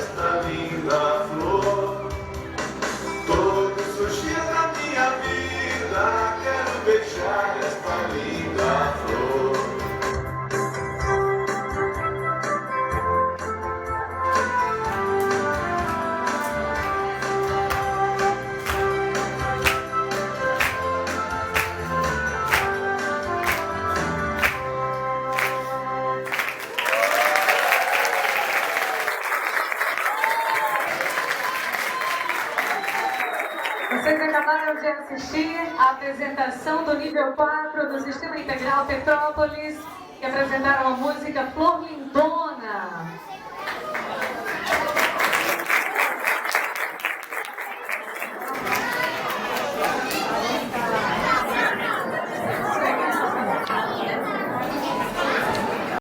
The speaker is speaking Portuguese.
esta linda flor. Todos os dias da minha vida quero beijar esta linda flor. Vocês acabaram de assistir a apresentação do nível 4 do Sistema Integral Petrópolis, que apresentaram a música Flor Lindona.